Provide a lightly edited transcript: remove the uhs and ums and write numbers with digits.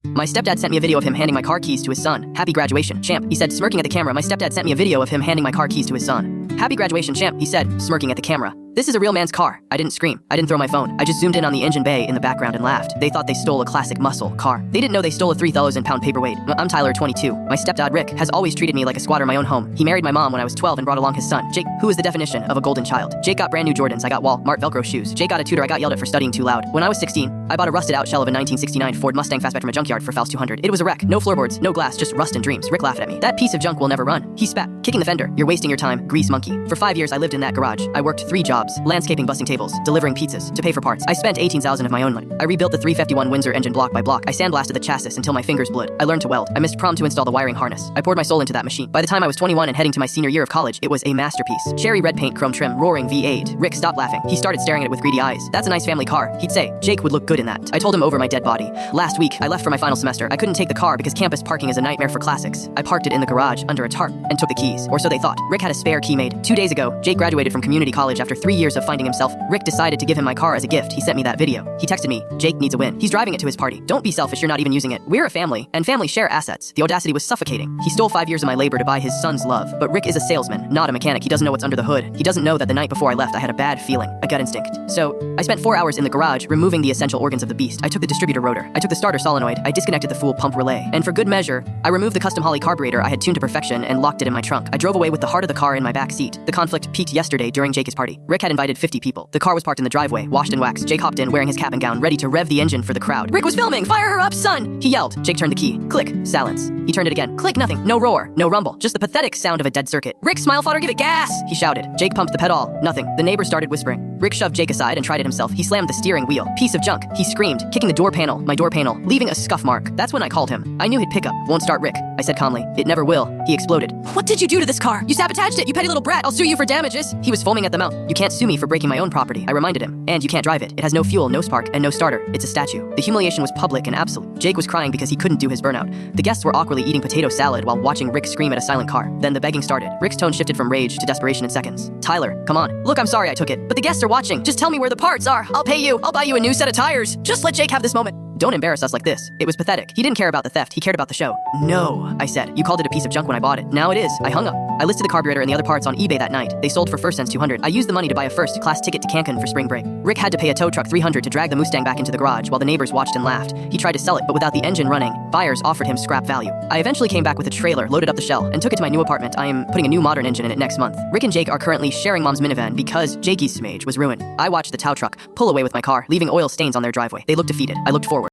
My stepdad sent me a video of him handing my car keys to his son. Happy graduation, champ, he said, smirking at the camera. My stepdad sent me a video of him handing my car keys to his son. Happy graduation, champ, he said, smirking at the camera. This is a real man's car. I didn't scream. I didn't throw my phone. I just zoomed in on the engine bay in the background and laughed. They thought they stole a classic muscle car. They didn't know they stole a 3,000-pound paperweight. I'm Tyler, 22. My stepdad, Rick, has always treated me like a squatter in my own home. He married my mom when I was 12 and brought along his son, Jake, who is the definition of a golden child. Jake got brand new Jordans. I got Walmart Velcro shoes. Jake got a tutor. I got yelled at for studying too loud. When I was 16, I bought a rusted out shell of a 1969 Ford Mustang fastback from a junkyard for Faust 200. It was a wreck. No floorboards, no glass, just rust and dreams. Rick laughed at me. That piece of junk will never run. He spat, kicking the fender. You're wasting your time, grease monkey. For 5 years, I lived in that garage. I worked 3 jobs: landscaping, busting tables, delivering pizzas, to pay for parts. I spent $18,000 of my own money. I rebuilt the 351 Windsor engine block by block. I sandblasted the chassis until my fingers bled. I learned to weld. I missed prom to install the wiring harness. I poured my soul into that machine. By the time I was 21 and heading to my senior year of college, it was a masterpiece. Cherry red paint, chrome trim, roaring V8. Rick stopped laughing. He started staring at it with greedy eyes. That's a nice family car, he'd say. Jake would look good in that. I told him over my dead body. Last week, I left for my final semester. I couldn't take the car because campus parking is a nightmare for classics. I parked it in the garage under a tarp and took the keys, or so they thought. Rick had a spare key made. 2 days ago, Jake graduated from community college after 3 years of finding himself. Rick decided to give him my car as a gift. He sent me that video. He texted me, Jake needs a win. He's driving it to his party. Don't be selfish, you're not even using it. We're a family, and families share assets. The audacity was suffocating. He stole 5 years of my labor to buy his son's love. But Rick is a salesman, not a mechanic. He doesn't know what's under the hood. He doesn't know that the night before I left, I had a bad feeling, a gut instinct. So, I spent 4 hours in the garage removing the essential organs of the beast. I took the distributor rotor. I took the starter solenoid. I disconnected the fool pump relay. And for good measure, I removed the custom Holley carburetor I had tuned to perfection and locked it in my trunk. I drove away with the heart of the car in my back seat. The conflict peaked yesterday during Jake's party. Rick had invited 50 people. The car was parked in the driveway, washed and waxed. Jake hopped in wearing his cap and gown, ready to rev the engine for the crowd. Rick was filming! Fire her up, son! He yelled. Jake turned the key. Click. Silence. He turned it again. Click. Nothing. No roar. No rumble. Just the pathetic sound of a dead circuit. Rick, smile fodder, give it gas! He shouted. Jake pumped the pedal. Nothing. The neighbor started whispering. Rick shoved Jake aside and tried it himself. He slammed the steering wheel. Piece of junk. He screamed, kicking the door panel, my door panel, leaving a scuff mark. That's when I called him. I knew he'd pick up. Won't start, Rick. I said calmly. It never will. He exploded. What did you do to this car? You sabotaged it, you petty little brat. I'll sue you for damages. He was foaming at the mouth. You can't sue me for breaking my own property, I reminded him. And you can't drive it. It has no fuel, no spark, and no starter. It's a statue. The humiliation was public and absolute. Jake was crying because he couldn't do his burnout. The guests were awkwardly eating potato salad while watching Rick scream at a silent car. Then the begging started. Rick's tone shifted from rage to desperation in seconds. Tyler, come on. Look, I'm sorry I took it, but the guests are watching. Just tell me where the parts are. I'll pay you. I'll buy you a new set of tires. Just let Jake have this moment. Don't embarrass us like this. It was pathetic. He didn't care about the theft. He cared about the show. No, I said. You called it a piece of junk when I bought it. Now it is. I hung up. I listed the carburetor and the other parts on eBay that night. They sold for first cents $200. I used the money to buy a first-class ticket to Cancun for spring break. Rick had to pay a tow truck $300 to drag the Mustang back into the garage while the neighbors watched and laughed. He tried to sell it, but without the engine running, buyers offered him scrap value. I eventually came back with a trailer, loaded up the shell, and took it to my new apartment. I am putting a new modern engine in it next month. Rick and Jake are currently sharing mom's minivan because Jakey's smage was ruined. I watched the tow truck pull away with my car, leaving oil stains on their driveway. They looked defeated. I looked forward.